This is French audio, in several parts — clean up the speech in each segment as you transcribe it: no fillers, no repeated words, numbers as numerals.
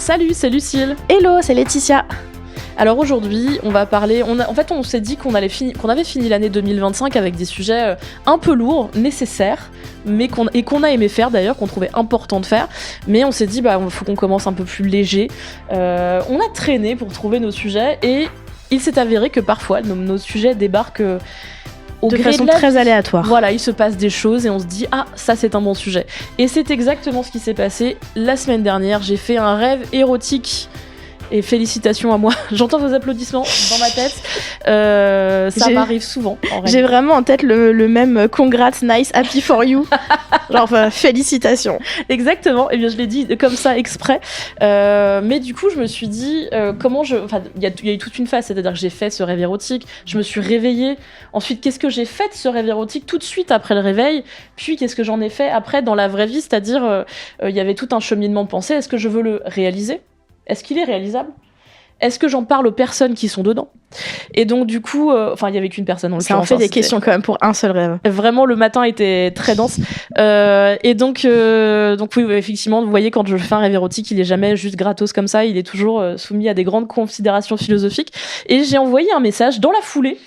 Salut, c'est Lucille. Hello, c'est Laetitia. Alors aujourd'hui, on va parler. On s'est dit qu'on avait fini l'année 2025 avec des sujets un peu lourds, nécessaires, mais qu'on a aimé faire d'ailleurs, qu'on trouvait important de faire. Mais on s'est dit, il faut qu'on commence un peu plus léger. On a traîné pour trouver nos sujets et il s'est avéré que parfois nos sujets débarquent de façon très aléatoire. Voilà, il se passe des choses et on se dit « Ah, ça c'est un bon sujet ». Et c'est exactement ce qui s'est passé la semaine dernière. J'ai fait un rêve érotique. Et félicitations à moi. J'entends vos applaudissements dans ma tête. Ça m'arrive souvent. J'ai vraiment en tête le même congrats, nice, happy for you. Félicitations. Exactement. Et bien, je l'ai dit comme ça exprès. Mais du coup, je me suis dit il y a eu toute une phase. C'est-à-dire que j'ai fait ce rêve érotique. Je me suis réveillée. Ensuite, qu'est-ce que j'ai fait de ce rêve érotique tout de suite après le réveil? Puis, qu'est-ce que j'en ai fait après dans la vraie vie? C'est-à-dire, il y avait tout un cheminement de pensée. Est-ce que je veux le réaliser? Est-ce qu'il est réalisable? Est-ce que j'en parle aux personnes qui sont dedans? Et donc du coup, il y avait qu'une personne. Ça en fait des questions quand même pour un seul rêve. Vraiment, le matin était très dense. Et donc oui, effectivement, vous voyez, quand je fais un rêve érotique, il est jamais juste gratos comme ça. Il est toujours soumis à des grandes considérations philosophiques. Et j'ai envoyé un message dans la foulée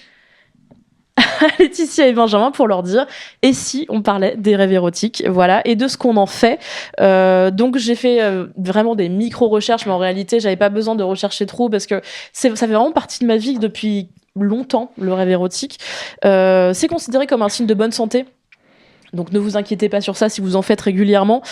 à Laetitia et Benjamin pour leur dire et si on parlait des rêves érotiques, voilà, et de ce qu'on en fait. Donc j'ai fait vraiment des micro-recherches, mais en réalité j'avais pas besoin de rechercher trop parce que ça fait vraiment partie de ma vie depuis longtemps, le rêve érotique. C'est considéré comme un signe de bonne santé. Donc ne vous inquiétez pas sur ça si vous en faites régulièrement.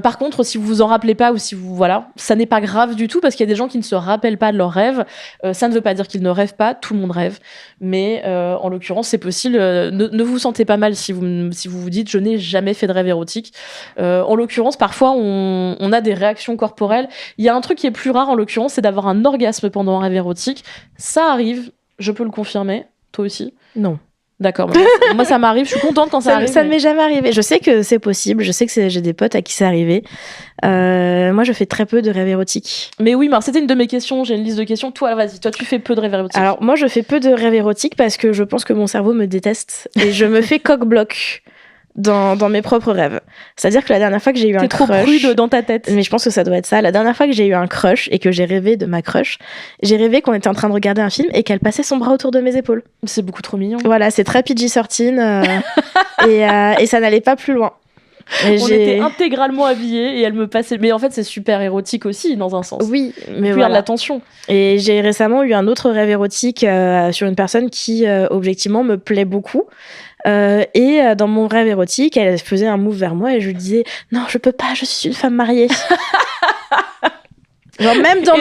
Par contre, si vous vous en rappelez pas ou si vous ça n'est pas grave du tout parce qu'il y a des gens qui ne se rappellent pas de leurs rêves. Ça ne veut pas dire qu'ils ne rêvent pas. Tout le monde rêve, mais en l'occurrence, c'est possible. Ne vous sentez pas mal si vous dites je n'ai jamais fait de rêve érotique. En l'occurrence, parfois on a des réactions corporelles. Il y a un truc qui est plus rare en l'occurrence, c'est d'avoir un orgasme pendant un rêve érotique. Ça arrive, je peux le confirmer. Toi aussi? Non. D'accord, moi ça m'arrive, je suis contente quand ça arrive. Ça ne m'est jamais arrivé. Je sais que c'est possible, je sais que j'ai des potes à qui c'est arrivé. Moi je fais très peu de rêves érotiques. Mais oui, c'était une de mes questions, j'ai une liste de questions. Toi, vas-y, toi tu fais peu de rêves érotiques. Alors moi je fais peu de rêves érotiques parce que je pense que mon cerveau me déteste et je me fais coq-bloc dans mes propres rêves. C'est-à-dire que la dernière fois que j'ai eu un crush... T'es trop prude dans ta tête. Mais je pense que ça doit être ça. La dernière fois que j'ai eu un crush et que j'ai rêvé de ma crush, j'ai rêvé qu'on était en train de regarder un film et qu'elle passait son bras autour de mes épaules. C'est beaucoup trop mignon. Voilà, c'est très PG-13 et ça n'allait pas plus loin. On était intégralement habillés et elle me passait... Mais en fait, c'est super érotique aussi, dans un sens. Oui, mais voilà. De l'attention. Et j'ai récemment eu un autre rêve érotique sur une personne qui, objectivement, me plaît beaucoup. Et dans mon rêve érotique, elle faisait un move vers moi et je lui disais « Non, je peux pas, je suis une femme mariée. » Genre même dans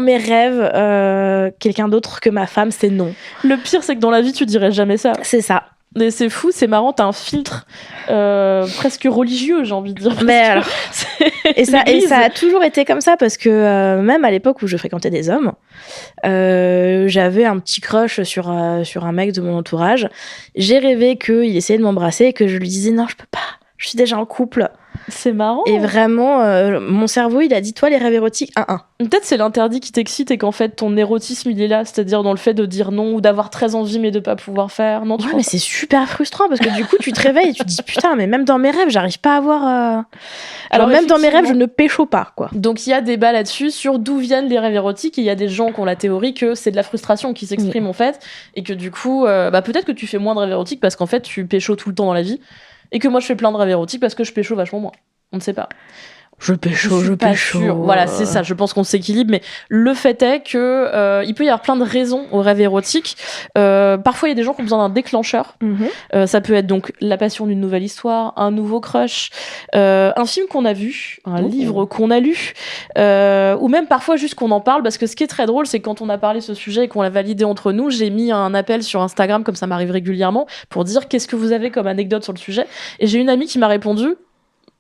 mes rêves, quelqu'un d'autre que ma femme, c'est non. Le pire, c'est que dans la vie, tu dirais jamais ça. C'est ça. Mais c'est fou, c'est marrant, t'as un filtre presque religieux, j'ai envie de dire. Mais alors, et ça a toujours été comme ça parce que même à l'époque où je fréquentais des hommes, j'avais un petit crush sur un mec de mon entourage. J'ai rêvé qu'il essayait de m'embrasser et que je lui disais non, je peux pas, je suis déjà en couple. C'est marrant. Et vraiment, mon cerveau, il a dit, toi, les rêves érotiques, 1-1. Peut-être c'est l'interdit qui t'excite et qu'en fait, ton érotisme, il est là. C'est-à-dire dans le fait de dire non ou d'avoir très envie mais de pas pouvoir faire. Non, mais c'est super frustrant parce que du coup, tu te réveilles et tu te dis, putain, mais même dans mes rêves, j'arrive pas à avoir... Alors même dans mes rêves, je ne pécho pas, quoi. Donc il y a débat là-dessus sur d'où viennent les rêves érotiques. Et il y a des gens qui ont la théorie que c'est de la frustration qui s'exprime en fait. Et que du coup, peut-être que tu fais moins de rêves érotiques parce qu'en fait, tu pécho tout le temps dans la vie. Et que moi, je fais plein de rêves érotiques parce que je pécho vachement moins. On ne sait pas. Je pécho. Voilà, c'est ça. Je pense qu'on s'équilibre, mais le fait est que il peut y avoir plein de raisons au rêve érotique. Parfois, il y a des gens qui ont besoin d'un déclencheur. Ça peut être donc la passion d'une nouvelle histoire, un nouveau crush, un film qu'on a vu, un livre qu'on a lu, ou même parfois juste qu'on en parle. Parce que ce qui est très drôle, c'est que quand on a parlé de ce sujet et qu'on l'a validé entre nous, j'ai mis un appel sur Instagram, comme ça m'arrive régulièrement, pour dire qu'est-ce que vous avez comme anecdote sur le sujet. Et j'ai une amie qui m'a répondu.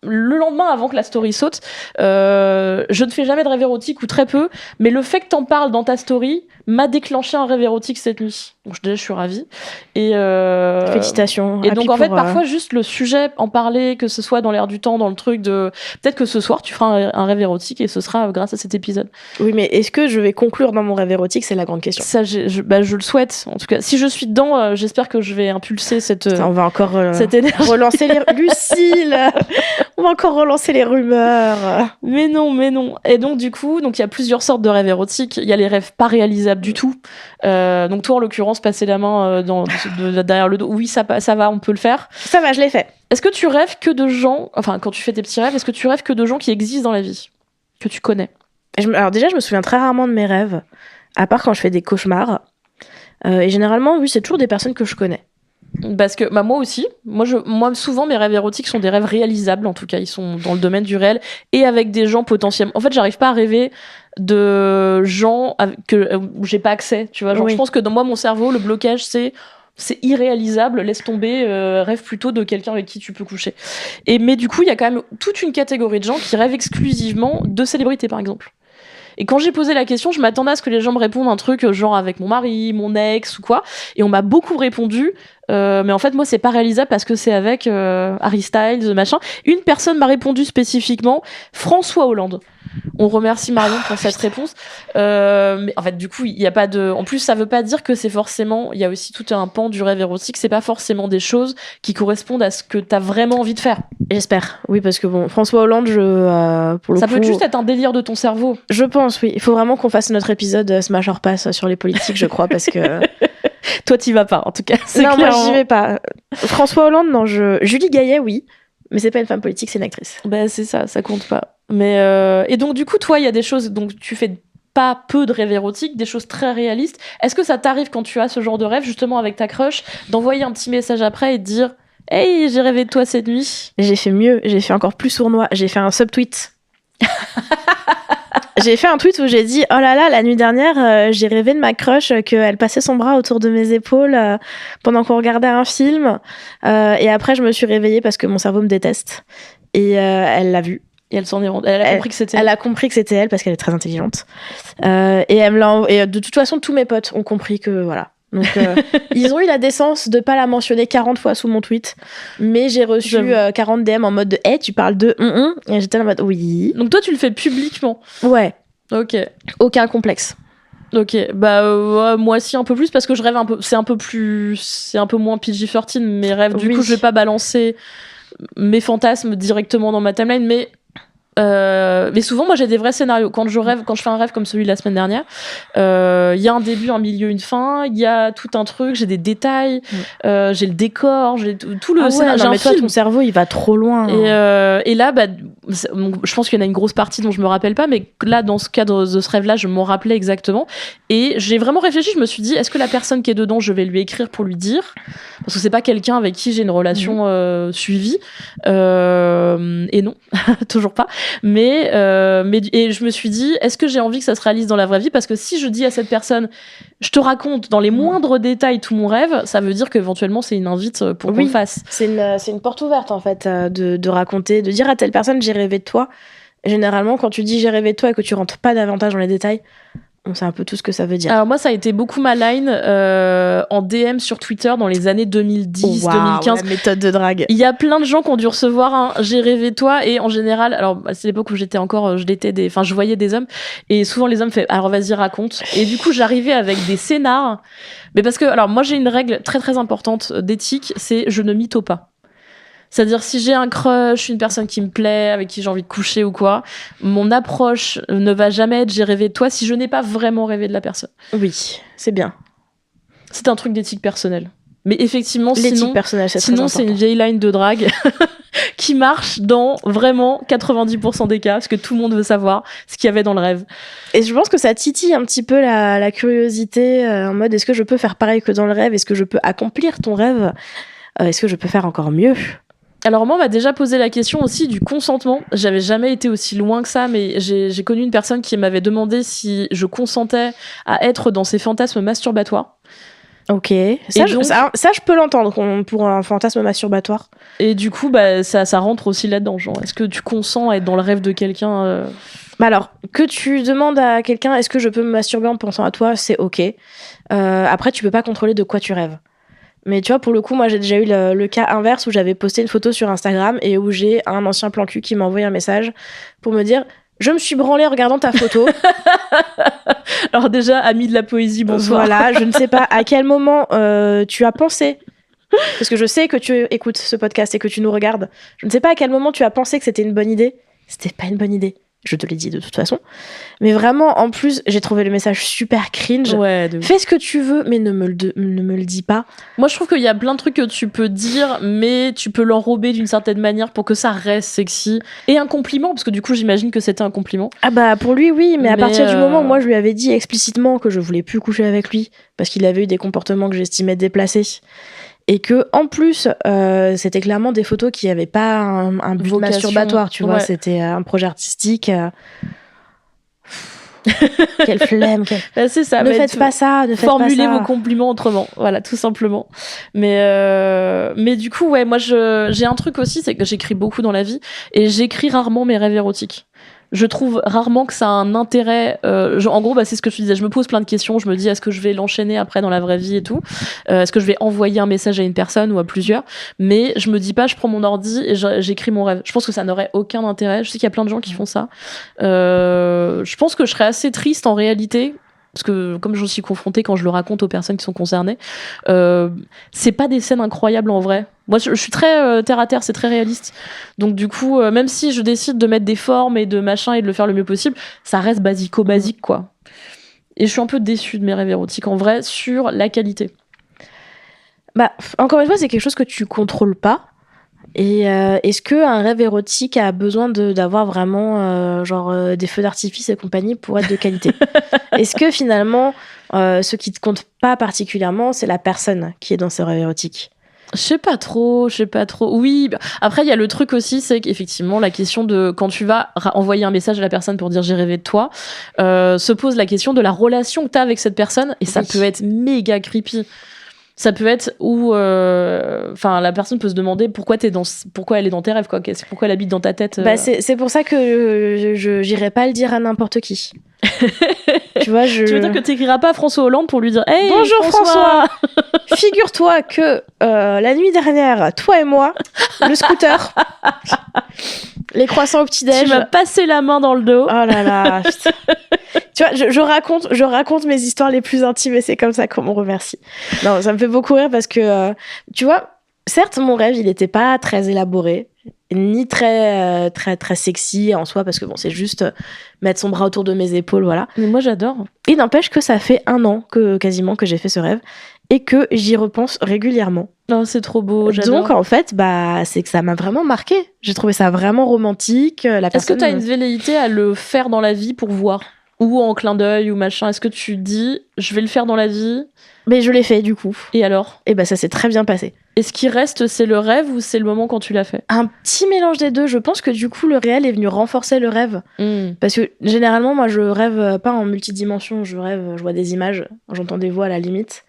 Le lendemain, avant que la story saute, je ne fais jamais de rêve érotique ou très peu, mais le fait que t'en parles dans ta story m'a déclenché un rêve érotique cette nuit. Donc déjà, je suis ravie. Et félicitations. Et donc en fait, parfois juste le sujet, en parler, que ce soit dans l'air du temps, dans le truc de peut-être que ce soir tu feras un rêve érotique et ce sera grâce à cet épisode. Oui, mais est-ce que je vais conclure dans mon rêve érotique, c'est la grande question. Ça, je le souhaite. En tout cas, si je suis dedans, j'espère que je vais impulser cette. On va encore cette énergie. Relancer les Lucille. On va encore relancer les rumeurs. Mais non. Et donc, du coup, il y a plusieurs sortes de rêves érotiques. Il y a les rêves pas réalisables du tout. Donc, toi, en l'occurrence, passer la main derrière le dos. Oui, ça va, on peut le faire. Ça va, je l'ai fait. Est-ce que tu rêves que de gens... Enfin, quand tu fais tes petits rêves, est-ce que tu rêves que de gens qui existent dans la vie, que tu connais? Alors déjà, je me souviens très rarement de mes rêves, à part quand je fais des cauchemars. Et généralement, oui, c'est toujours des personnes que je connais. Parce que moi aussi, moi souvent mes rêves érotiques sont des rêves réalisables, en tout cas ils sont dans le domaine du réel et avec des gens potentiellement. En fait, j'arrive pas à rêver de gens où j'ai pas accès, tu vois. Genre, je pense que dans moi mon cerveau, le blocage c'est irréalisable, laisse tomber, rêve plutôt de quelqu'un avec qui tu peux coucher. Mais du coup, il y a quand même toute une catégorie de gens qui rêvent exclusivement de célébrités, par exemple. Et quand j'ai posé la question, je m'attendais à ce que les gens me répondent un truc genre avec mon mari, mon ex ou quoi. Et on m'a beaucoup répondu, mais en fait, moi, c'est pas réalisable parce que c'est avec Harry Styles, machin. Une personne m'a répondu spécifiquement, François Hollande. On remercie Marion pour cette réponse. Mais en fait, du coup, il y a pas de. En plus, ça veut pas dire que c'est forcément. Il y a aussi tout un pan du rêve érotique. C'est pas forcément des choses qui correspondent à ce que t'as vraiment envie de faire. J'espère. Oui, parce que bon, François Hollande, pour le ça coup, peut juste être un délire de ton cerveau. Je pense, oui. Il faut vraiment qu'on fasse notre épisode Smash or Pass sur les politiques, je crois, parce que. Toi, t'y vas pas, en tout cas. Non, moi, j'y vais pas. François Hollande, non. Julie Gaillet, oui. Mais c'est pas une femme politique, c'est une actrice. Ben, c'est ça compte pas. Mais et donc du coup, toi, il y a des choses, donc tu fais pas peu de rêves érotiques, des choses très réalistes. Est-ce que ça t'arrive quand tu as ce genre de rêve, justement avec ta crush, d'envoyer un petit message après et de dire « Hey, j'ai rêvé de toi cette nuit ». J'ai fait mieux, j'ai fait encore plus sournois, j'ai fait un subtweet. J'ai fait un tweet où j'ai dit « Oh là là, la nuit dernière, j'ai rêvé de ma crush, qu'elle passait son bras autour de mes épaules pendant qu'on regardait un film. Et après, je me suis réveillée parce que mon cerveau me déteste. Et elle l'a vu. Et elle s'en est rendue. Elle a compris que c'était elle. Elle a compris que c'était elle parce qu'elle est très intelligente. Et de toute façon, tous mes potes ont compris que voilà. Donc, ils ont eu la décence de pas la mentionner 40 fois sous mon tweet. Mais j'ai reçu 40 DM en mode de « Hey, tu parles de Et j'étais en mode « Oui ». Donc toi, tu le fais publiquement? Ouais. Ok. Aucun complexe. Ok, bah moi aussi un peu plus parce que je rêve un peu, c'est un peu moins PG-13 mes rêves. Du coup, je vais pas balancer mes fantasmes directement dans ma timeline, mais souvent moi j'ai des vrais scénarios quand je fais un rêve comme celui de la semaine dernière. Il y a un début, un milieu, une fin, il y a tout un truc, j'ai des détails, j'ai le décor, j'ai tout le scénario. Non, mais toi, ton cerveau il va trop loin. Et là, je pense qu'il y en a une grosse partie dont je me rappelle pas, mais là dans ce cadre de ce rêve-là, je m'en rappelais exactement. Et j'ai vraiment réfléchi, je me suis dit, est-ce que la personne qui est dedans, je vais lui écrire pour lui dire, parce que c'est pas quelqu'un avec qui j'ai une relation suivie. Et non, toujours pas. Mais je me suis dit, est-ce que j'ai envie que ça se réalise dans la vraie vie? Parce que si je dis à cette personne, je te raconte dans les moindres détails tout mon rêve, ça veut dire qu'éventuellement c'est une invite pour qu'on le fasse. C'est une porte ouverte en fait, de raconter, de dire à telle personne j'ai rêvé de toi. Généralement, quand tu dis j'ai rêvé de toi et que tu rentres pas davantage dans les détails, on sait un peu tout ce que ça veut dire. Alors moi, ça a été beaucoup ma line en DM sur Twitter dans les années 2010, 2015. La méthode de drague. Il y a plein de gens qui ont dû recevoir un j'ai rêvé de toi, et en général, alors c'est l'époque où je voyais des hommes, et souvent les hommes faisaient alors vas-y raconte, et du coup j'arrivais avec des scénars, mais parce que alors moi j'ai une règle très très importante d'éthique, c'est je ne mytho pas. C'est-à-dire, si j'ai un crush, une personne qui me plaît, avec qui j'ai envie de coucher ou quoi, mon approche ne va jamais être j'ai rêvé de toi si je n'ai pas vraiment rêvé de la personne. Oui, c'est bien. C'est un truc d'éthique personnelle. Mais effectivement, l'éthique personnelle, sinon c'est une vieille line de drague qui marche dans vraiment 90% des cas, parce que tout le monde veut savoir ce qu'il y avait dans le rêve. Et je pense que ça titille un petit peu la curiosité, en mode est-ce que je peux faire pareil que dans le rêve? Est-ce que je peux accomplir ton rêve? Est-ce que je peux faire encore mieux? Alors moi, on m'a déjà posé la question aussi du consentement. J'avais jamais été aussi loin que ça, mais j'ai connu une personne qui m'avait demandé si je consentais à être dans ses fantasmes masturbatoires. Ok, ça je peux l'entendre pour un fantasme masturbatoire. Et du coup, ça rentre aussi là-dedans. Genre, est-ce que tu consens à être dans le rêve de quelqu'un Alors, que tu demandes à quelqu'un est-ce que je peux me masturber en pensant à toi, c'est ok. Après, tu peux pas contrôler de quoi tu rêves. Mais tu vois, pour le coup, moi, j'ai déjà eu le cas inverse où j'avais posté une photo sur Instagram et où j'ai un ancien plan cul qui m'a envoyé un message pour me dire « Je me suis branlée en regardant ta photo. » Alors déjà, ami de la poésie, bonsoir. Voilà, je ne sais pas à quel moment tu as pensé parce que je sais que tu écoutes ce podcast et que tu nous regardes. Je ne sais pas à quel moment tu as pensé que c'était une bonne idée. C'était pas une bonne idée. Je te l'ai dit de toute façon. Mais vraiment, en plus, j'ai trouvé le message super cringe. Ouais, fais ce que tu veux, mais ne me le dis pas. Moi, je trouve qu'il y a plein de trucs que tu peux dire, mais tu peux l'enrober d'une certaine manière pour que ça reste sexy. Et un compliment, parce que du coup, j'imagine que c'était un compliment. Ah bah, pour lui, oui. Mais à partir du moment où moi, je lui avais dit explicitement que je voulais plus coucher avec lui, parce qu'il avait eu des comportements que j'estimais déplacés. Et que, en plus, c'était clairement des photos qui n'avaient pas un but masturbatoire, tu vois. C'était un projet artistique. Quelle flemme. C'est ça. Ne faites pas ça. Formulez vos compliments autrement. Voilà, tout simplement. Mais du coup, ouais, moi, j'ai un truc aussi, c'est que j'écris beaucoup dans la vie et j'écris rarement mes rêves érotiques. Je trouve rarement que ça a un intérêt. En gros, c'est ce que tu disais. Je me pose plein de questions. Je me dis, est-ce que je vais l'enchaîner après dans la vraie vie et tout ? Est-ce que je vais envoyer un message à une personne ou à plusieurs ? Mais je me dis pas, je prends mon ordi et j'écris mon rêve. Je pense que ça n'aurait aucun intérêt. Je sais qu'il y a plein de gens qui font ça. Je pense que je serais assez triste en réalité. Parce que comme j'en suis confrontée quand je le raconte aux personnes qui sont concernées, c'est pas des scènes incroyables en vrai. Moi, je suis très terre à terre, c'est très réaliste. Donc du coup, même si je décide de mettre des formes et de machin et de le faire le mieux possible, ça reste basico-basique, quoi. Et je suis un peu déçue de mes rêves érotiques en vrai sur la qualité. Bah, encore une fois, c'est quelque chose que tu contrôles pas. Et est-ce qu'un rêve érotique a besoin d'avoir vraiment des feux d'artifice et compagnie pour être de qualité ? Est-ce que finalement, ce qui te compte pas particulièrement, c'est la personne qui est dans ce rêve érotique ? Je sais pas trop. Oui, après il y a le truc aussi, c'est qu'effectivement la question de quand tu vas envoyer un message à la personne pour dire j'ai rêvé de toi, se pose la question de la relation que t'as avec cette personne et ça peut être méga creepy. Ça peut être où la personne peut se demander pourquoi elle est dans tes rêves, quoi. Pourquoi elle habite dans ta tête. C'est pour ça que je j'irai pas le dire à n'importe qui. Tu vois, Tu veux dire que t'écriras pas à François Hollande pour lui dire hey, bonjour François. Figure-toi que la nuit dernière, toi et moi, le scooter, les croissants au petit-déj. Tu m'as passé la main dans le dos. Oh là là. Tu vois, je raconte mes histoires les plus intimes et c'est comme ça qu'on me remercie. Non, ça me fait beaucoup rire parce que, tu vois, certes, mon rêve, il n'était pas très élaboré, ni très sexy en soi, parce que bon, c'est juste mettre son bras autour de mes épaules, voilà. Mais moi, j'adore. Il n'empêche que ça fait 1 an quasiment que j'ai fait ce rêve et que j'y repense régulièrement. Non, c'est trop beau, j'adore. Donc, en fait, c'est que ça m'a vraiment marqué. J'ai trouvé ça vraiment romantique. Est-ce que tu as une velléité à le faire dans la vie pour voir ? Ou en clin d'œil ou machin, est-ce que tu dis je vais le faire dans la vie ? Mais je l'ai fait du coup. Et alors ? Et ça s'est très bien passé. Et ce qui reste, c'est le rêve ou c'est le moment quand tu l'as fait ? Un petit mélange des deux. Je pense que du coup, le réel est venu renforcer le rêve. Parce que généralement, moi, je rêve pas en multidimension. Je vois des images, j'entends des voix à la limite.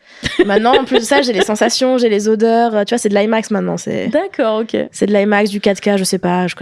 Maintenant, en plus de ça, j'ai les sensations, j'ai les odeurs. Tu vois, c'est de l'IMAX maintenant. D'accord, ok. C'est de l'IMAX, du 4K, je sais pas, je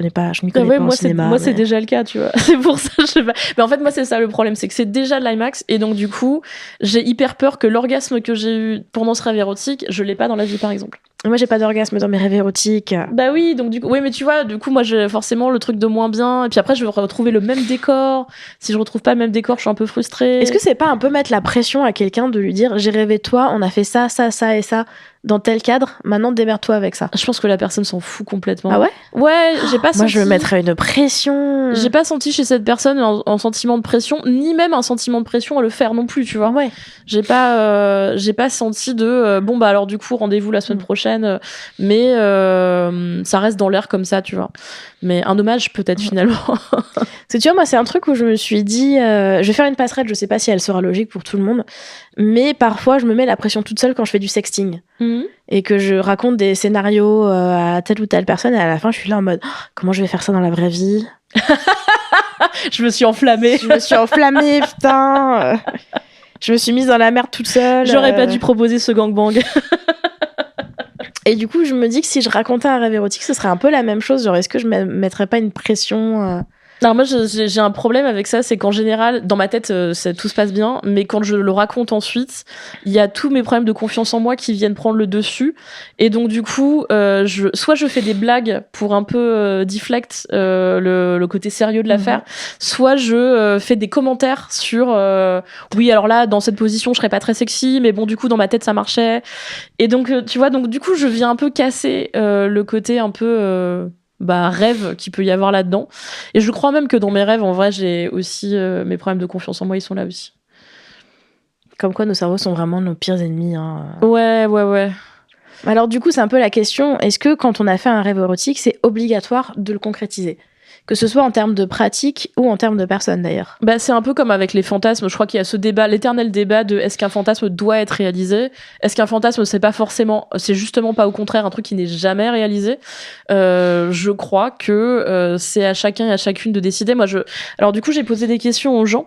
m'y connais pas en cinéma. Moi, c'est déjà le cas, tu vois. C'est pour ça, je sais pas. Mais en fait, moi, c'est ça le problème, c'est que c'est déjà de l'IMAX. Et donc, du coup, j'ai hyper peur que l'orgasme que j'ai eu pendant ce rêve érotique, je l'ai pas dans la vie, par exemple. Moi, j'ai pas d'orgasme dans mes rêves érotiques. Bah oui, donc du coup, oui, mais tu vois, du coup, moi, j'ai forcément le truc de moins bien. Et puis après, je vais retrouver le même décor. Si je retrouve pas le même décor, je suis un peu frustrée. Est-ce que c'est pas un peu mettre la pression à quelqu'un de lui dire j'ai rêvé de toi, on a fait ça, ça, ça et ça dans tel cadre, maintenant démerde-toi avec ça. Je pense que la personne s'en fout complètement. Ah ouais ? Ouais, j'ai pas senti. Moi, je me mettrais une pression. J'ai pas senti chez cette personne un sentiment de pression, ni même un sentiment de pression à le faire non plus, tu vois. Ouais. J'ai pas senti de bon bah alors du coup rendez-vous la semaine prochaine, mais ça reste dans l'air comme ça, tu vois. Mais un hommage peut-être finalement. Tu vois, moi c'est un truc où je me suis dit, je vais faire une passerelle, je sais pas si elle sera logique pour tout le monde, mais parfois je me mets la pression toute seule quand je fais du sexting. Et que je raconte des scénarios à telle ou telle personne et à la fin je suis là en mode comment je vais faire ça dans la vraie vie. Je me suis enflammée, putain. Je me suis mise dans la merde toute seule. J'aurais pas dû proposer ce gangbang. Et du coup je me dis que si je racontais un rêve érotique ce serait un peu la même chose, genre est-ce que je mettrais pas une pression Alors moi j'ai un problème avec ça, c'est qu'en général dans ma tête tout se passe bien, mais quand je le raconte ensuite, il y a tous mes problèmes de confiance en moi qui viennent prendre le dessus, et donc du coup soit je fais des blagues pour un peu deflect le côté sérieux de l'affaire, soit je fais des commentaires sur oui alors là dans cette position je serais pas très sexy, mais bon du coup dans ma tête ça marchait, et donc tu vois, donc du coup je viens un peu casser le côté un peu rêve qu'il peut y avoir là-dedans. Et je crois même que dans mes rêves, en vrai, j'ai aussi mes problèmes de confiance en moi, ils sont là aussi. Comme quoi nos cerveaux sont vraiment nos pires ennemis. Hein. Ouais. Alors du coup, c'est un peu la question, est-ce que quand on a fait un rêve érotique, c'est obligatoire de le concrétiser ? Que ce soit en termes de pratique ou en termes de personne d'ailleurs. Bah, c'est un peu comme avec les fantasmes. Je crois qu'il y a ce débat, l'éternel débat de est-ce qu'un fantasme doit être réalisé ? Est-ce qu'un fantasme, c'est justement pas au contraire un truc qui n'est jamais réalisé ? Je crois que c'est à chacun et à chacune de décider. Alors du coup, j'ai posé des questions aux gens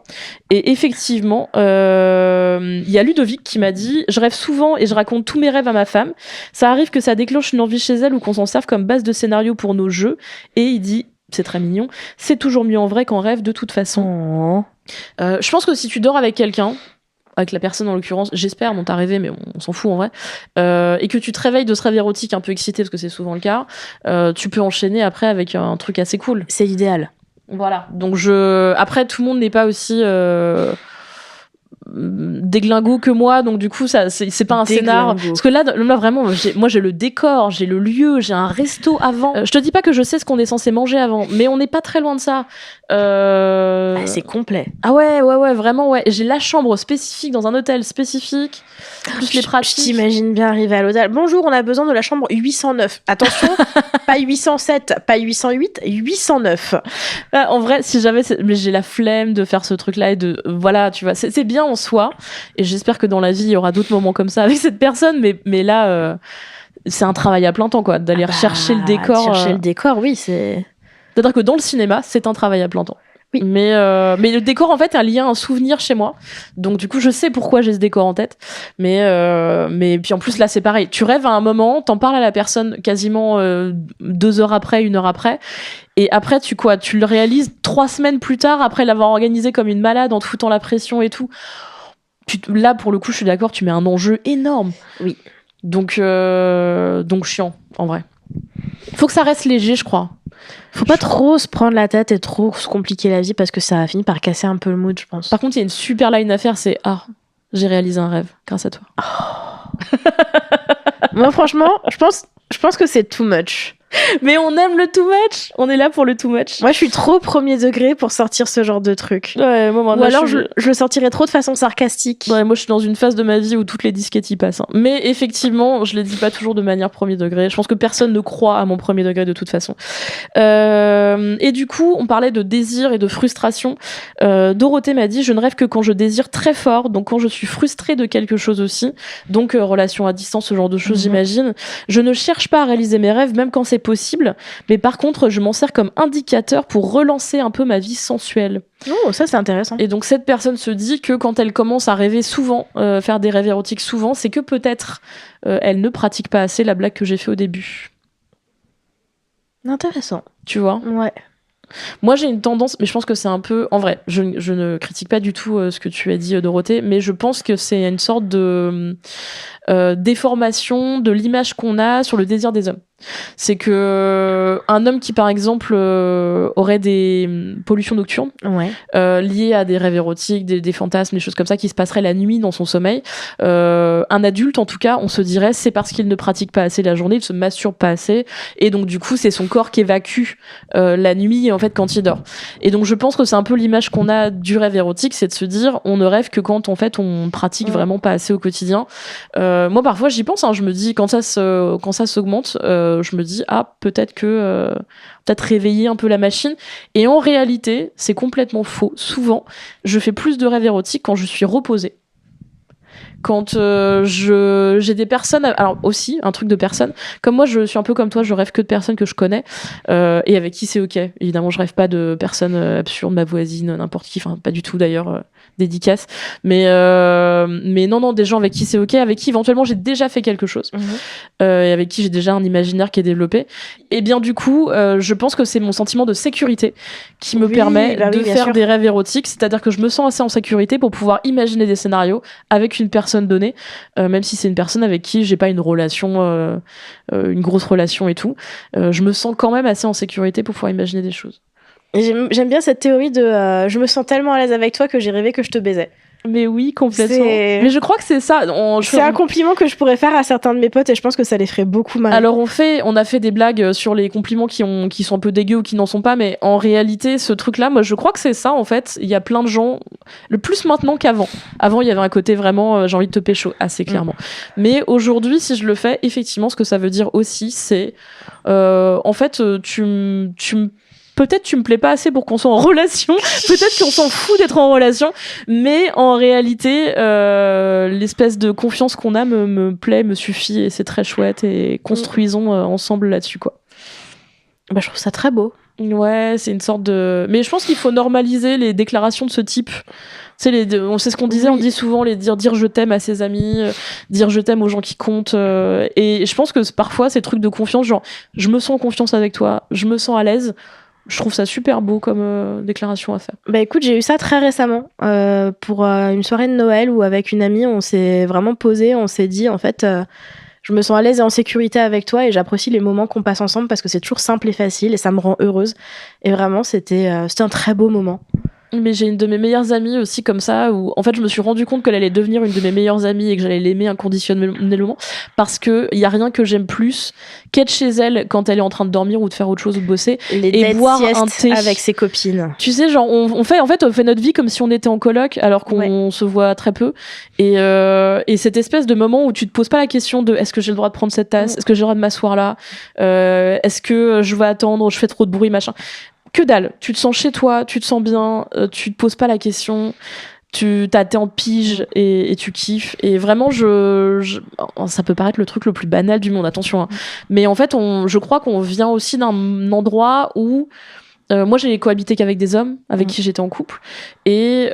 et effectivement, il y a Ludovic qui m'a dit « Je rêve souvent et je raconte tous mes rêves à ma femme. Ça arrive que ça déclenche une envie chez elle ou qu'on s'en serve comme base de scénario pour nos jeux. » Et il dit c'est très mignon, c'est toujours mieux en vrai qu'en rêve de toute façon. Je pense que si tu dors avec quelqu'un, avec la personne en l'occurrence, j'espère, dont t'as rêvé, mais on s'en fout en vrai, et que tu te réveilles de ce rêve érotique un peu excité, parce que c'est souvent le cas, tu peux enchaîner après avec un truc assez cool. C'est l'idéal. Voilà, donc après tout le monde n'est pas aussi déglingo que moi, donc du coup ça c'est pas un scénar, parce que là vraiment moi j'ai le décor, j'ai le lieu, j'ai un resto avant, je te dis pas que je sais ce qu'on est censé manger avant, mais on n'est pas très loin de ça. C'est complet. Ah ouais vraiment, ouais, j'ai la chambre spécifique dans un hôtel spécifique, plus les pratiques. Je t'imagine bien arriver à l'hôtel, bonjour, on a besoin de la chambre 809, attention, pas 807, pas 808, 809. En vrai, si j'avais, mais j'ai la flemme de faire ce truc là, et de voilà, tu vois, c'est bien en soi, et j'espère que dans la vie il y aura d'autres moments comme ça avec cette personne, mais là c'est un travail à plein temps, quoi, d'aller chercher le décor. Chercher le décor, oui, c'est-à-dire que dans le cinéma c'est un travail à plein temps. Oui. Mais le décor en fait est lié à un souvenir chez moi, donc du coup je sais pourquoi j'ai ce décor en tête, mais puis en plus là c'est pareil, tu rêves à un moment, t'en parles à la personne quasiment 2 heures après, 1 heure après, et après tu le réalises 3 semaines plus tard après l'avoir organisé comme une malade en te foutant la pression et tout. Là pour le coup je suis d'accord, tu mets un enjeu énorme. Oui. Donc chiant en vrai. Faut que ça reste léger, je crois. Faut pas trop se prendre la tête et trop se compliquer la vie, parce que ça a fini par casser un peu le mood, je pense. Par contre, il y a une super line à faire, c'est j'ai réalisé un rêve grâce à toi. Moi, franchement, je pense que c'est too much. Mais on aime le too much. On est là pour le too much. Moi, je suis trop premier degré pour sortir ce genre de truc. Ouais, moi, ou alors, je le sortirais trop de façon sarcastique. Ouais, moi, je suis dans une phase de ma vie où toutes les disquettes y passent. Hein. Mais effectivement, je les dis pas toujours de manière premier degré. Je pense que personne ne croit à mon premier degré de toute façon. Et du coup, on parlait de désir et de frustration. Dorothée m'a dit, je ne rêve que quand je désire très fort, donc quand je suis frustrée de quelque chose aussi. Donc, relation à distance, ce genre de choses, j'imagine. Je ne cherche pas à réaliser mes rêves, même quand c'est possible, mais par contre je m'en sers comme indicateur pour relancer un peu ma vie sensuelle. Oh, ça c'est intéressant. Et donc cette personne se dit que quand elle commence à rêver souvent, faire des rêves érotiques souvent, c'est que peut-être elle ne pratique pas assez la blague que j'ai fait au début. Intéressant. Tu vois ? Ouais. Moi j'ai une tendance, mais je pense que c'est un peu, en vrai, je ne critique pas du tout ce que tu as dit, Dorothée, mais je pense que c'est une sorte de déformation de l'image qu'on a sur le désir des hommes. C'est que un homme qui par exemple aurait des pollutions nocturnes, liées à des rêves érotiques, des fantasmes, des choses comme ça qui se passeraient la nuit dans son sommeil, un adulte en tout cas, on se dirait c'est parce qu'il ne pratique pas assez la journée, il se masturbe pas assez, et donc du coup c'est son corps qui évacue la nuit en fait quand il dort. Et donc je pense que c'est un peu l'image qu'on a du rêve érotique, c'est de se dire on ne rêve que quand en fait on pratique vraiment pas assez au quotidien. Moi parfois j'y pense, hein, je me dis quand ça s'augmente, je me dis peut-être réveiller un peu la machine, et en réalité c'est complètement faux. Souvent je fais plus de rêves érotiques quand je suis reposée, quand j'ai des personnes, alors aussi un truc de personnes, comme moi je suis un peu comme toi, je rêve que de personnes que je connais et avec qui c'est ok. Évidemment je rêve pas de personnes absurdes, ma voisine, n'importe qui, enfin pas du tout d'ailleurs, dédicace, mais non, des gens avec qui c'est ok, avec qui éventuellement j'ai déjà fait quelque chose et avec qui j'ai déjà un imaginaire qui est développé, et bien du coup je pense que c'est mon sentiment de sécurité qui me permet de faire des rêves érotiques, c'est-à-dire que je me sens assez en sécurité pour pouvoir imaginer des scénarios avec une personne donnée, même si c'est une personne avec qui j'ai pas une relation, une grosse relation et tout, je me sens quand même assez en sécurité pour pouvoir imaginer des choses. J'aime bien cette théorie de je me sens tellement à l'aise avec toi que j'ai rêvé que je te baisais. Mais oui, complètement. Mais je crois que c'est ça. C'est un compliment que je pourrais faire à certains de mes potes et je pense que ça les ferait beaucoup mal. Alors on a fait des blagues sur les compliments qui sont un peu dégueux ou qui n'en sont pas, mais en réalité, ce truc-là, moi je crois que c'est ça en fait. Il y a plein de gens, le plus maintenant qu'avant. Avant, il y avait un côté vraiment j'ai envie de te pécho, assez clairement. Mais aujourd'hui, si je le fais, effectivement, ce que ça veut dire aussi, c'est en fait, peut-être tu me plais pas assez pour qu'on soit en relation, peut-être qu'on s'en fout d'être en relation, mais en réalité l'espèce de confiance qu'on a me plaît, me suffit, et c'est très chouette, et construisons ensemble là-dessus quoi. Bah, je trouve ça très beau. Ouais, c'est une sorte de... Mais je pense qu'il faut normaliser les déclarations de ce type. Tu sais, on sait ce qu'on disait, on dit souvent dire je t'aime à ses amis, dire je t'aime aux gens qui comptent. Et je pense que parfois, ces trucs de confiance, genre je me sens en confiance avec toi, je me sens à l'aise, je trouve ça super beau comme déclaration à faire. Bah écoute, j'ai eu ça très récemment pour une soirée de Noël où avec une amie, on s'est vraiment posé, on s'est dit en fait... je me sens à l'aise et en sécurité avec toi et j'apprécie les moments qu'on passe ensemble parce que c'est toujours simple et facile et ça me rend heureuse. Et vraiment, c'était un très beau moment. Mais j'ai une de mes meilleures amies aussi comme ça, où en fait je me suis rendu compte qu'elle allait devenir une de mes meilleures amies et que j'allais l'aimer inconditionnellement, parce que il y a rien que j'aime plus qu'être chez elle quand elle est en train de dormir ou de faire autre chose ou de bosser et boire un thé avec ses copines. Tu sais, genre on fait notre vie comme si on était en coloc alors qu'on se voit très peu, et cette espèce de moment où tu te poses pas la question de est-ce que j'ai le droit de prendre cette tasse, est-ce que j'ai le droit de m'asseoir là, est-ce que je vais attendre, je fais trop de bruit, machin. Que dalle, tu te sens chez toi, tu te sens bien, tu te poses pas la question, t'es en pige et tu kiffes. Et vraiment, ça peut paraître le truc le plus banal du monde, attention, hein. Mais en fait, je crois qu'on vient aussi d'un endroit où moi j'ai cohabité qu'avec des hommes avec qui j'étais en couple, et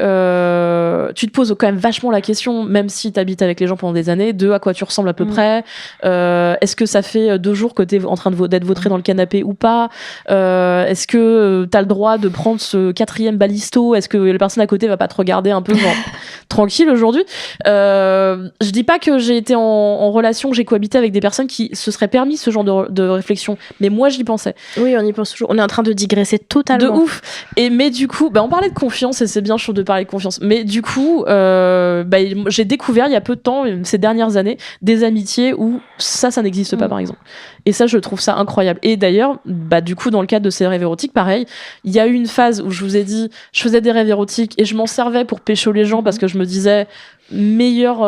tu te poses quand même vachement la question, même si t'habites avec les gens pendant des années, de à quoi tu ressembles à peu près, est-ce que ça fait 2 jours que t'es en train d'être vautré dans le canapé ou pas, est-ce que t'as le droit de prendre ce 4e balisto, est-ce que la personne à côté va pas te regarder un peu genre tranquille aujourd'hui. Je dis pas que j'ai été en relation, que j'ai cohabité avec des personnes qui se seraient permis ce genre de réflexion, mais moi j'y pensais. Oui, on y pense toujours, on est en train de digresser totalement. De ouf. Mais du coup, on parlait de confiance et c'est bien chaud de parler de confiance. Mais du coup, j'ai découvert il y a peu de temps, ces dernières années, des amitiés où ça n'existe pas, par exemple. Et ça, je trouve ça incroyable. Et d'ailleurs, du coup, dans le cadre de ces rêves érotiques, pareil, il y a eu une phase où je vous ai dit, je faisais des rêves érotiques et je m'en servais pour pécho les gens parce que je me disais meilleure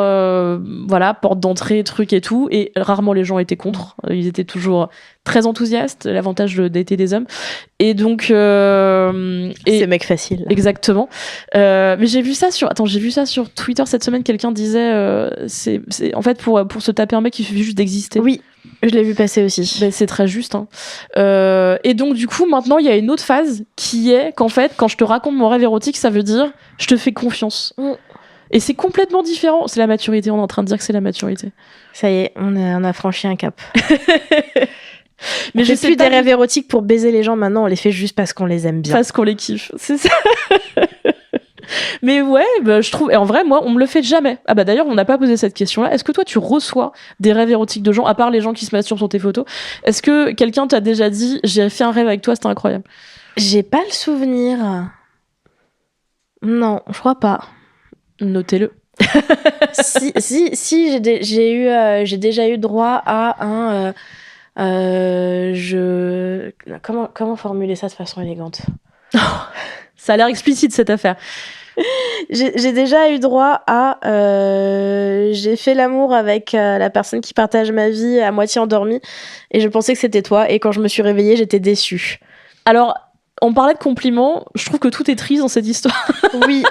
porte d'entrée, truc et tout, et rarement les gens étaient contre, ils étaient toujours très enthousiastes, l'avantage d'été des hommes, et donc c'est mec facile. Exactement. Mais j'ai vu ça sur Twitter cette semaine, quelqu'un disait c'est en fait pour se taper un mec il suffit juste d'exister. Oui, je l'ai vu passer aussi. C'est très juste, hein. Et donc du coup maintenant il y a une autre phase qui est qu'en fait quand je te raconte mon rêve érotique, ça veut dire je te fais confiance. Et c'est complètement différent. C'est la maturité. On est en train de dire que c'est la maturité. Ça y est, on a franchi un cap. Mais je sais plus des rêves érotiques pour baiser les gens. Maintenant, on les fait juste parce qu'on les aime bien. Parce qu'on les kiffe. C'est ça. Mais ouais, je trouve. Et en vrai, moi, on me le fait jamais. Ah d'ailleurs, on n'a pas posé cette question-là. Est-ce que toi, tu reçois des rêves érotiques de gens, à part les gens qui se masturbent sur tes photos? Est-ce que quelqu'un t'a déjà dit j'ai fait un rêve avec toi, c'était incroyable? J'ai pas le souvenir. Non, je crois pas. Notez-le. si j'ai déjà eu droit à un comment formuler ça de façon élégante? Ça a l'air explicite cette affaire. J'ai déjà eu droit à j'ai fait l'amour avec la personne qui partage ma vie à moitié endormie et je pensais que c'était toi, et quand je me suis réveillée j'étais déçue. Alors on parlait de compliments, je trouve que tout est triste dans cette histoire. Oui,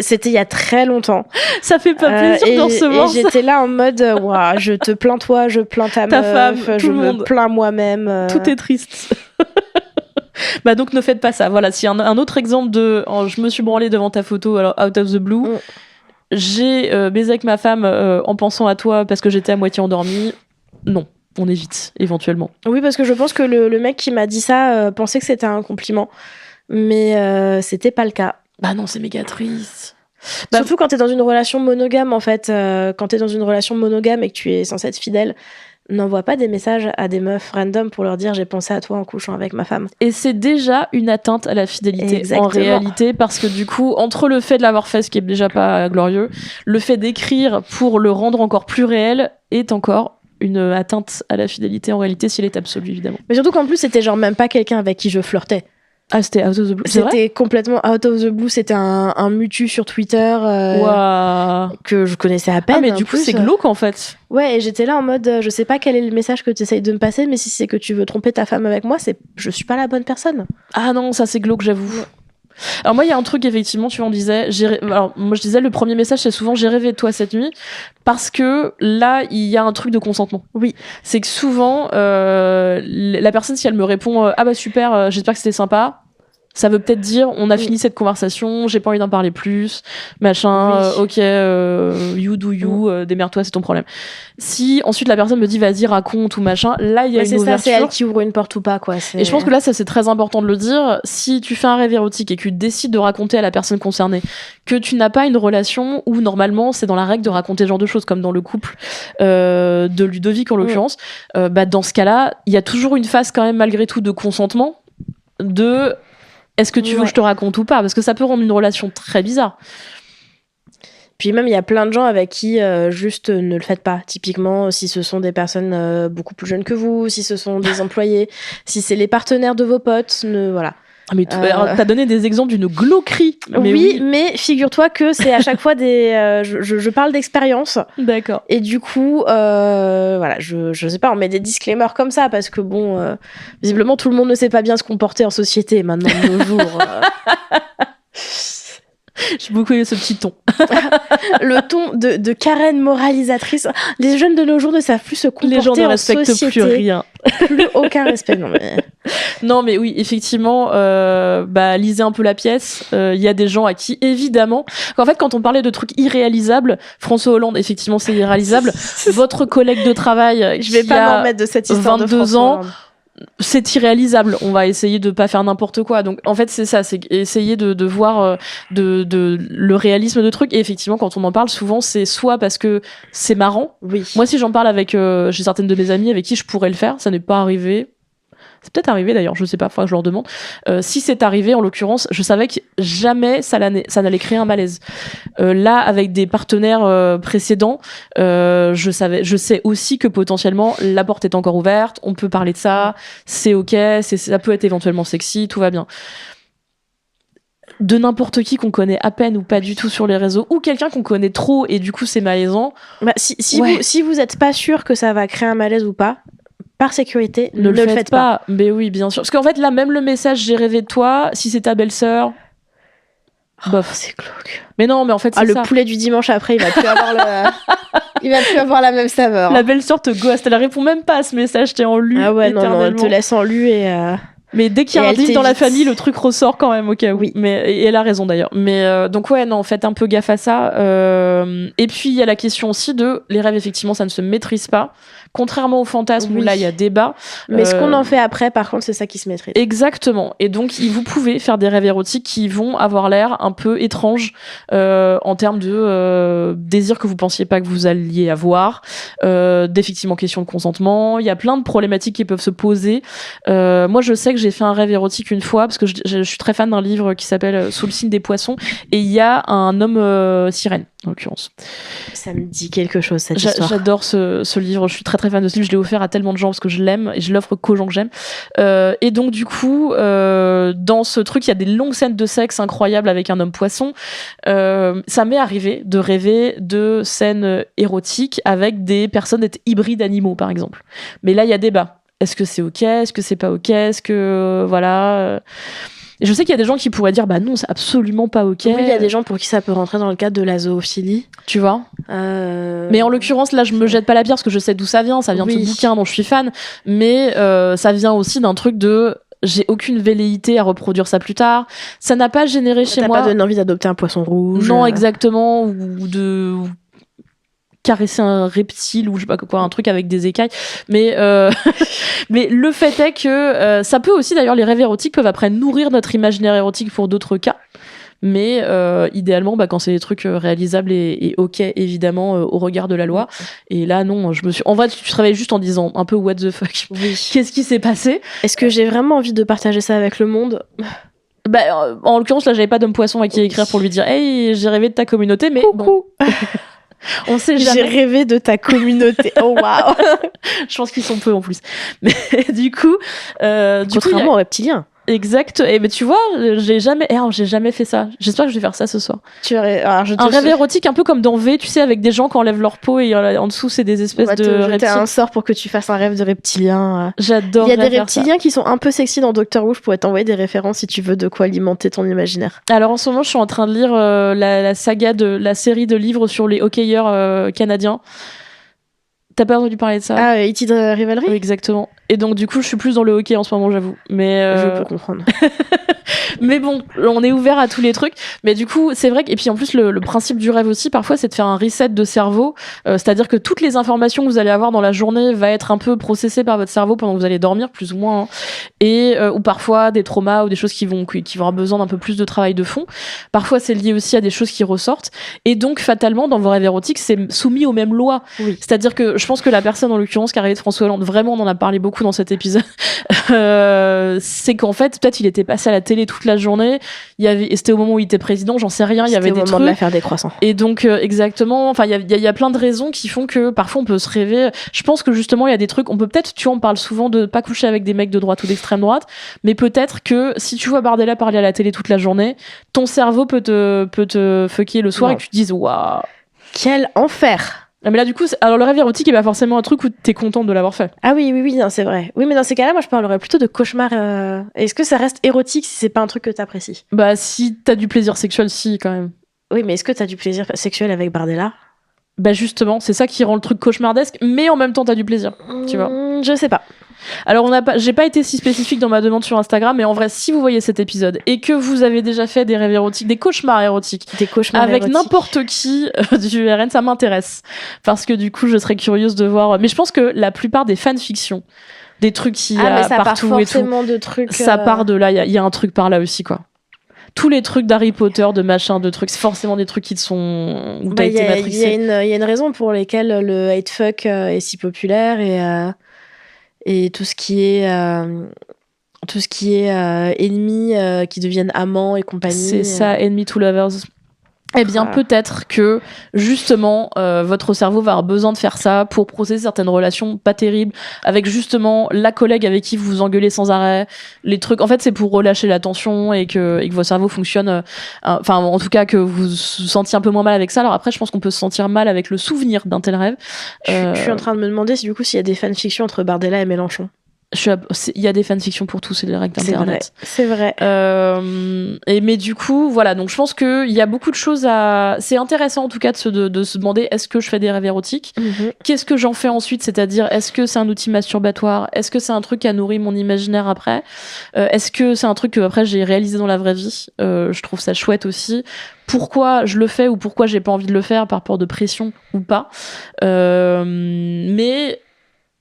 C'était il y a très longtemps. Ça fait pas plaisir de recevoir ça. Et j'étais là en mode, waouh, je te plains toi, je plains ta femme, je me plains moi-même. Tout est triste. Bah donc ne faites pas ça. Voilà, si un autre exemple de je me suis branlée devant ta photo, alors out of the blue, j'ai baisé avec ma femme en pensant à toi parce que j'étais à moitié endormie. Non, on évite éventuellement. Oui, parce que je pense que le mec qui m'a dit ça pensait que c'était un compliment, mais c'était pas le cas. Bah non, c'est méga triste. Surtout quand t'es dans une relation monogame, en fait. Quand t'es dans une relation monogame et que tu es censé être fidèle, n'envoie pas des messages à des meufs random pour leur dire j'ai pensé à toi en couchant avec ma femme. Et c'est déjà une atteinte à la fidélité. Exactement. En réalité, parce que du coup, entre le fait de l'avoir fait, ce qui est déjà pas glorieux, le fait d'écrire pour le rendre encore plus réel est encore une atteinte à la fidélité en réalité, s'il est absolu, évidemment. Mais surtout qu'en plus, c'était genre même pas quelqu'un avec qui je flirtais. Ah, c'était out of the blue. C'était complètement out of the blue. C'était un mutu sur Twitter que je connaissais à peine. Ah, mais du coup, c'est glauque en fait. Ouais, et j'étais là en mode, je sais pas quel est le message que tu essayes de me passer, mais si c'est que tu veux tromper ta femme avec moi, je suis pas la bonne personne. Ah non, ça c'est glauque, j'avoue. Alors moi, il y a un truc, effectivement, tu en disais. Alors moi, je disais, le premier message, c'est souvent j'ai rêvé de toi cette nuit, parce que là, il y a un truc de consentement. Oui. C'est que souvent, la personne, si elle me répond ah bah super, j'espère que c'était sympa. Ça veut peut-être dire on a fini cette conversation, j'ai pas envie d'en parler plus, machin, ok, you do you, démerde-toi, c'est ton problème. Si ensuite la personne me dit vas-y raconte ou machin, là il y a une ouverture. C'est elle qui ouvre une porte ou pas, quoi. Et je pense que là ça c'est très important de le dire. Si tu fais un rêve érotique et que tu décides de raconter à la personne concernée que tu n'as pas une relation où normalement c'est dans la règle de raconter ce genre de choses, comme dans le couple de Ludovic en l'occurrence, bah dans ce cas-là il y a toujours une phase quand même malgré tout de consentement, de est-ce que tu veux que je te raconte ou pas, parce que ça peut rendre une relation très bizarre. Puis même, il y a plein de gens avec qui juste ne le faites pas. Typiquement, si ce sont des personnes beaucoup plus jeunes que vous, si ce sont des employés, si c'est les partenaires de vos potes, voilà. Ah mais t'as donné des exemples d'une glauquerie. Mais figure-toi que c'est à chaque fois des... je parle d'expérience. D'accord. Et du coup, voilà, je sais pas, on met des disclaimers comme ça, parce que bon, visiblement, tout le monde ne sait pas bien se comporter en société maintenant de nos jours. J'ai beaucoup aimé ce petit ton. Le ton de Karen moralisatrice. Les jeunes de nos jours ne savent plus se comporter en société. Les gens ne respectent plus rien. Plus aucun respect. Non, mais oui, effectivement, lisez un peu la pièce. Il y a des gens à qui, évidemment... En fait, quand on parlait de trucs irréalisables, François Hollande, effectivement, c'est irréalisable. Votre collègue de travail, je vais pas m'en mettre de cette histoire 22 de François ans... Hollande. C'est irréalisable. On va essayer de pas faire n'importe quoi. Donc, en fait, c'est ça. C'est essayer de voir de le réalisme de trucs. Et effectivement, quand on en parle, souvent, c'est soit parce que c'est marrant. Oui. Moi, si j'en parle avec, j'ai certaines de mes amies avec qui je pourrais le faire. Ça n'est pas arrivé. C'est peut-être arrivé d'ailleurs, je sais pas, faudra que je leur demande. Si c'est arrivé, en l'occurrence, je savais que jamais ça n'allait créer un malaise. Là, avec des partenaires précédents, je sais aussi que potentiellement la porte est encore ouverte, on peut parler de ça, c'est ok, ça peut être éventuellement sexy, tout va bien. De n'importe qui qu'on connaît à peine ou pas du tout sur les réseaux, ou quelqu'un qu'on connaît trop et du coup c'est malaisant. Bah, si vous êtes pas sûr que ça va créer un malaise ou pas, par sécurité, ne le faites pas. Mais oui, bien sûr. Parce qu'en fait, là, même le message j'ai rêvé de toi, si c'est ta belle-sœur, bof. C'est glauque. Mais non, mais en fait, c'est ça. Le poulet du dimanche après, il va plus avoir il va plus avoir la même saveur. La belle-sœur te ghost, elle répond même pas à ce message, t'es en lu. Ah ouais, non, elle te laisse en lu et... Mais dès qu'il y a un deal dans la famille, le truc ressort quand même, ok, oui. Mais, et elle a raison d'ailleurs. Mais donc ouais, non, faites un peu gaffe à ça. Et puis il y a la question aussi de les rêves, effectivement, ça ne se maîtrise pas. Contrairement aux fantasmes où là il y a débat. Mais ce qu'on en fait après, par contre, c'est ça qui se maîtrise. Exactement. Et donc vous pouvez faire des rêves érotiques qui vont avoir l'air un peu étranges en termes de désir que vous pensiez pas que vous alliez avoir, d'effectivement question de consentement. Il y a plein de problématiques qui peuvent se poser. Moi je sais que j'ai fait un rêve érotique une fois parce que je suis très fan d'un livre qui s'appelle Sous le signe des poissons et il y a un homme sirène en l'occurrence. Ça me dit quelque chose cette histoire. J'adore ce livre, je suis très très fan de ce livre, je l'ai offert à tellement de gens parce que je l'aime et je l'offre qu'aux gens que j'aime. Et donc du coup, dans ce truc, il y a des longues scènes de sexe incroyables avec un homme poisson. Ça m'est arrivé de rêver de scènes érotiques avec des personnes hybrides animaux par exemple. Mais là, il y a débat. Est-ce que c'est ok? Est-ce que c'est pas ok? Est-ce que voilà Et je sais qu'il y a des gens qui pourraient dire, bah non, c'est absolument pas ok. Oui, il y a des gens pour qui ça peut rentrer dans le cadre de la zoophilie. Tu vois. Mais en l'occurrence, là, je me jette pas la pierre parce que je sais d'où ça vient de ce bouquin dont je suis fan, mais ça vient aussi d'un truc de j'ai aucune velléité à reproduire ça plus tard. Ça n'a pas généré chez moi. T'as pas donné envie d'adopter un poisson rouge. Non, exactement, ou de caresser un reptile ou je sais pas quoi, un truc avec des écailles. Mais mais le fait est que ça peut aussi, d'ailleurs, les rêves érotiques peuvent après nourrir notre imaginaire érotique pour d'autres cas. Mais idéalement, quand c'est des trucs réalisables et ok, évidemment, au regard de la loi. Et là, non, en vrai, tu te réveilles juste en disant un peu what the fuck. Oui. Qu'est-ce qui s'est passé? Est-ce que j'ai vraiment envie de partager ça avec le monde? En l'occurrence, là, j'avais pas d'homme poisson à qui écrire pour lui dire hey, j'ai rêvé de ta communauté, mais coucou. Bon. On sait jamais. J'ai rêvé de ta communauté. Oh waouh. Je pense qu'ils sont peu en plus. Mais du coup, contrairement aux reptiliens. Exact. Et mais tu vois, j'ai jamais fait ça. J'espère que je vais faire ça ce soir. Un rêve érotique un peu comme dans V, tu sais, avec des gens qui enlèvent leur peau et en dessous c'est des espèces de reptiles. Jeter un sort pour que tu fasses un rêve de reptilien. J'adore. Il y a des reptiliens qui sont un peu sexy dans Doctor Who. Je pourrais t'envoyer des références si tu veux de quoi alimenter ton imaginaire. Alors en ce moment, je suis en train de lire la saga de la série de livres sur les hockeyeurs canadiens. T'as pas entendu parler de ça? Ah, E.T. de Rivalry? Oui, exactement. Et donc, du coup, je suis plus dans le hockey en ce moment, j'avoue. Mais je peux comprendre. Mais bon, on est ouvert à tous les trucs. Mais du coup, c'est vrai que... Et puis en plus, le principe du rêve aussi, parfois, c'est de faire un reset de cerveau. C'est-à-dire que toutes les informations que vous allez avoir dans la journée va être un peu processées par votre cerveau pendant que vous allez dormir, plus ou moins. Hein. Et, ou parfois, des traumas ou des choses qui vont avoir besoin d'un peu plus de travail de fond. Parfois, c'est lié aussi à des choses qui ressortent. Et donc, fatalement, dans vos rêves érotiques, c'est soumis aux mêmes lois. Oui. C'est-à-dire que je pense que la personne, en l'occurrence, qui a rêvé de François Hollande, vraiment, on en a parlé beaucoup dans cet épisode, c'est qu'en fait, peut-être il était passé à la télé toute la journée, et c'était au moment où il était président, j'en sais rien, il y avait des trucs. C'était au moment de l'affaire des croissants. Et donc, exactement, enfin, il y a plein de raisons qui font que parfois on peut se rêver. Je pense que justement, il y a des trucs, on peut peut-être, tu vois, on parle souvent de pas coucher avec des mecs de droite ou d'extrême droite, mais peut-être que si tu vois Bardella parler à la télé toute la journée, ton cerveau peut te fucker le soir et que tu te dises, waouh. Quel enfer! Mais là, du coup, alors le rêve érotique est pas forcément un truc où t'es contente de l'avoir fait. Ah oui, non, c'est vrai. Oui, mais dans ces cas-là, moi, je parlerais plutôt de cauchemar. Est-ce que ça reste érotique si c'est pas un truc que t'apprécies? Bah, si t'as du plaisir sexuel, si, quand même. Oui, mais est-ce que t'as du plaisir sexuel avec Bardella? Bah, justement, c'est ça qui rend le truc cauchemardesque, mais en même temps, t'as du plaisir, tu vois. Je sais pas. Alors, j'ai pas été si spécifique dans ma demande sur Instagram, mais en vrai, si vous voyez cet épisode et que vous avez déjà fait des rêves érotiques, des cauchemars érotiques, avec n'importe qui du RN, ça m'intéresse. Parce que du coup, je serais curieuse de voir. Mais je pense que la plupart des fanfictions, des trucs qu'il y a partout et tout, de trucs, ça part de là. Il y a un truc par là aussi, quoi. Tous les trucs d'Harry Potter, de machin, de trucs, c'est forcément des trucs qui te sont. Où t'as été matrixé. Il y a une raison pour lesquelles le hate fuck est si populaire et tout ce qui est ennemis qui deviennent amants et compagnie. C'est ça, enemy to lovers. Eh bien, peut-être que, justement, votre cerveau va avoir besoin de faire ça pour processer certaines relations pas terribles, avec justement la collègue avec qui vous vous engueulez sans arrêt, les trucs. En fait, c'est pour relâcher la tension et que votre cerveau fonctionne, enfin, en tout cas, que vous vous sentiez un peu moins mal avec ça. Alors après, je pense qu'on peut se sentir mal avec le souvenir d'un tel rêve. Je suis en train de me demander si, du coup, s'il y a des fanfictions entre Bardella et Mélenchon. Il y a des fanfictions pour tout, c'est les règles d'internet. C'est vrai. Mais du coup, voilà. Donc je pense que il y a beaucoup de choses à. C'est intéressant en tout cas de se demander est-ce que je fais des rêves érotiques? Qu'est-ce que j'en fais ensuite? C'est-à-dire est-ce que c'est un outil masturbatoire? Est-ce que c'est un truc qui a nourri mon imaginaire après? Est-ce que c'est un truc que après j'ai réalisé dans la vraie vie? Je trouve ça chouette aussi. Pourquoi je le fais ou pourquoi j'ai pas envie de le faire par peur de pression ou pas? Mais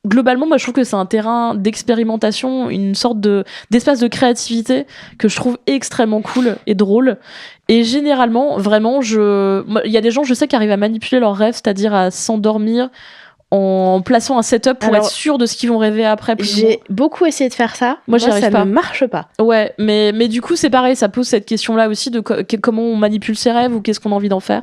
globalement, moi, je trouve que c'est un terrain d'expérimentation, une sorte d'espace de créativité que je trouve extrêmement cool et drôle. Et généralement, vraiment, il y a des gens, je sais, qui arrivent à manipuler leurs rêves, c'est-à-dire à s'endormir en plaçant un setup pour être sûr de ce qu'ils vont rêver après. J'ai beaucoup essayé de faire ça. Moi, j'y arrive pas. Ça ne marche pas. Ouais, mais du coup, c'est pareil, ça pose cette question-là aussi de comment on manipule ses rêves ou qu'est-ce qu'on a envie d'en faire.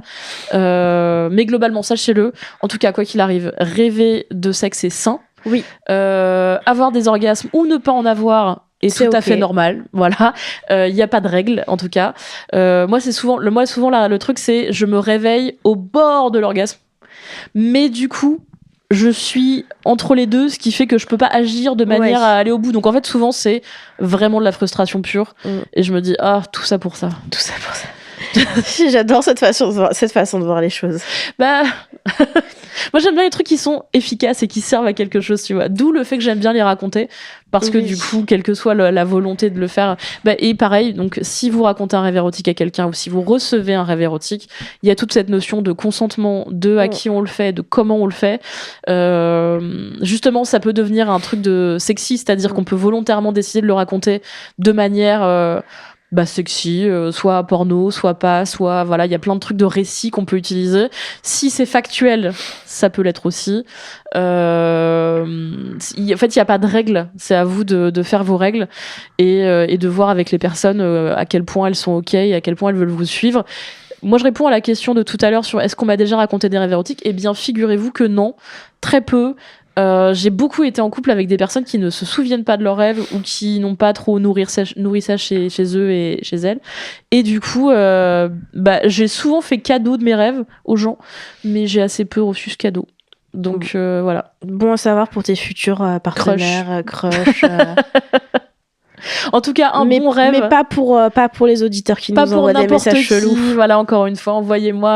Mais globalement, sachez-le, en tout cas, quoi qu'il arrive, rêver de sexe est sain. Oui. Avoir des orgasmes ou ne pas en avoir est tout à fait normal. Voilà. Il n'y a pas de règle, en tout cas. Moi, souvent, le truc, c'est je me réveille au bord de l'orgasme. Mais du coup, je suis entre les deux, ce qui fait que je peux pas agir de manière à aller au bout. Donc en fait, souvent, c'est vraiment de la frustration pure. Et je me dis, tout ça pour ça. Tout ça pour ça. J'adore cette façon de voir les choses. Bah, moi j'aime bien les trucs qui sont efficaces et qui servent à quelque chose, tu vois. D'où le fait que j'aime bien les raconter, parce que du coup, quelle que soit la volonté de le faire, et pareil, donc si vous racontez un rêve érotique à quelqu'un ou si vous recevez un rêve érotique, il y a toute cette notion de consentement, de à qui on le fait, de comment on le fait. Justement, ça peut devenir un truc de sexy, c'est-à-dire qu'on peut volontairement décider de le raconter de manière sexy, soit porno, soit pas, soit voilà, il y a plein de trucs de récits qu'on peut utiliser. Si c'est factuel, ça peut l'être aussi. En fait, il y a pas de règles, c'est à vous de faire vos règles et de voir avec les personnes à quel point elles sont ok et à quel point elles veulent vous suivre. Moi, je réponds à la question de tout à l'heure sur est-ce qu'on m'a déjà raconté des rêves érotiques. Eh bien, figurez-vous que non, très peu. J'ai beaucoup été en couple avec des personnes qui ne se souviennent pas de leurs rêves ou qui n'ont pas trop nourri ça chez eux et chez elles. Et du coup, j'ai souvent fait cadeau de mes rêves aux gens, mais j'ai assez peu reçu ce cadeau. Donc voilà. Bon à savoir pour tes futurs partenaires, crush. En tout cas, bon rêve. Mais pas pour les auditeurs qui nous envoient des messages chelous. Voilà, encore une fois, envoyez-moi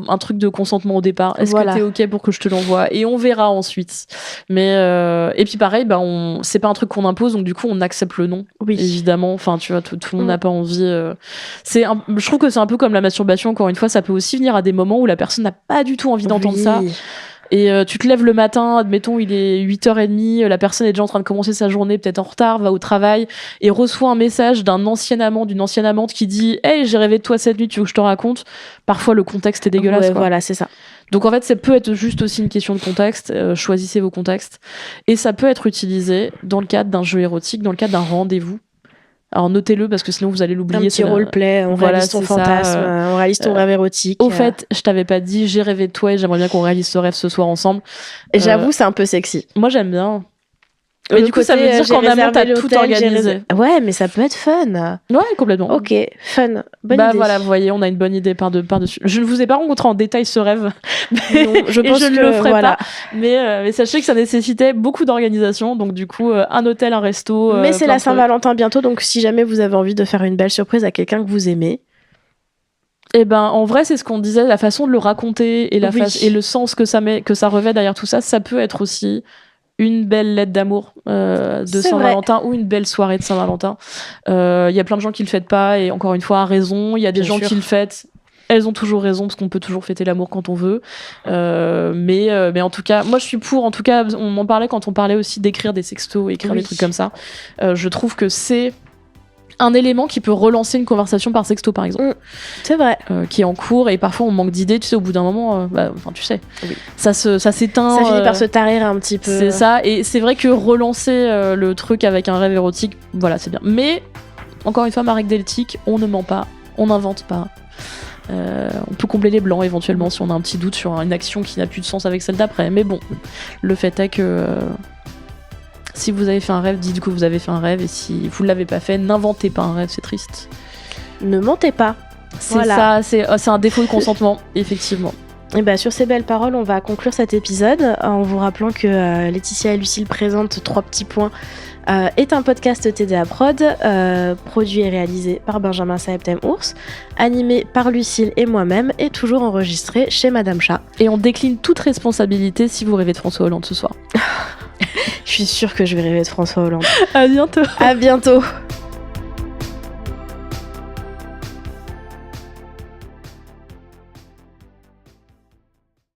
un truc de consentement au départ. Est-ce que t'es ok pour que je te l'envoie ? Et on verra ensuite. Mais et puis pareil, c'est pas un truc qu'on impose, donc du coup, on accepte le non. Oui. Évidemment. Enfin, tu vois, tout le monde n'a pas envie. Je trouve que c'est un peu comme la masturbation. Encore une fois, ça peut aussi venir à des moments où la personne n'a pas du tout envie d'entendre ça. Et tu te lèves le matin, admettons, il est 8h30, la personne est déjà en train de commencer sa journée, peut-être en retard, va au travail, et reçoit un message d'un ancien amant, d'une ancienne amante qui dit « Hey, j'ai rêvé de toi cette nuit, tu veux que je te raconte ?» Parfois, le contexte est dégueulasse. Ouais, voilà, c'est ça. Donc en fait, ça peut être juste aussi une question de contexte. Choisissez vos contextes. Et ça peut être utilisé dans le cadre d'un jeu érotique, dans le cadre d'un rendez-vous. Alors notez-le parce que sinon vous allez l'oublier. Un petit roleplay, on réalise ton fantasme, on réalise ton rêve érotique. Au fait, je t'avais pas dit, j'ai rêvé de toi et j'aimerais bien qu'on réalise ce rêve ce soir ensemble. Et j'avoue, c'est un peu sexy. Moi j'aime bien. Mais du coup, ça veut dire qu'en amont, t'as tout organisé. Ouais, mais ça peut être fun. Ouais, complètement. Ok, fun. Bonne idée. Voilà, vous voyez, on a une bonne idée par-dessus. Je ne vous ai pas rencontré en détail ce rêve. Non, je pense je ne le ferai pas. Mais sachez que ça nécessitait beaucoup d'organisation. Donc, du coup, un hôtel, un resto. Mais c'est la Saint-Valentin bientôt. Donc, si jamais vous avez envie de faire une belle surprise à quelqu'un que vous aimez. Eh ben, en vrai, c'est ce qu'on disait, la façon de le raconter et, et le sens que ça revêt derrière tout ça, ça peut être aussi une belle lettre d'amour de Saint-Valentin ou une belle soirée de Saint-Valentin. Il y a plein de gens qui le fêtent pas et encore une fois, à raison. Il y a des gens qui le fêtent. Elles ont toujours raison parce qu'on peut toujours fêter l'amour quand on veut. Mais en tout cas, moi je suis pour. En tout cas, on en parlait quand on parlait aussi d'écrire des sextos, écrire des trucs comme ça. Je trouve que c'est un élément qui peut relancer une conversation par sexto, par exemple. C'est vrai. Qui est en cours et parfois on manque d'idées, tu sais, au bout d'un moment, tu sais, ça s'éteint. Ça finit par se tarir un petit peu. C'est ça, et c'est vrai que relancer le truc avec un rêve érotique, voilà, c'est bien. Mais, encore une fois, ma règle d'éthique, on ne ment pas, on n'invente pas. On peut combler les blancs éventuellement si on a un petit doute sur une action qui n'a plus de sens avec celle d'après. Mais bon, le fait est que si vous avez fait un rêve, dites que vous avez fait un rêve, et si vous ne l'avez pas fait, n'inventez pas un rêve, c'est triste. Ne mentez pas. C'est ça, c'est un défaut de consentement, effectivement. Et bah, sur ces belles paroles, on va conclure cet épisode en vous rappelant que Laetitia et Lucille présentent 3 petits points est un podcast TDA Prod, produit et réalisé par Benjamin Saeptem Ours, animé par Lucille et moi-même et toujours enregistré chez Madame Chat. Et on décline toute responsabilité si vous rêvez de François Hollande ce soir. Je suis sûre que je vais rêver de François Hollande. À bientôt. À bientôt.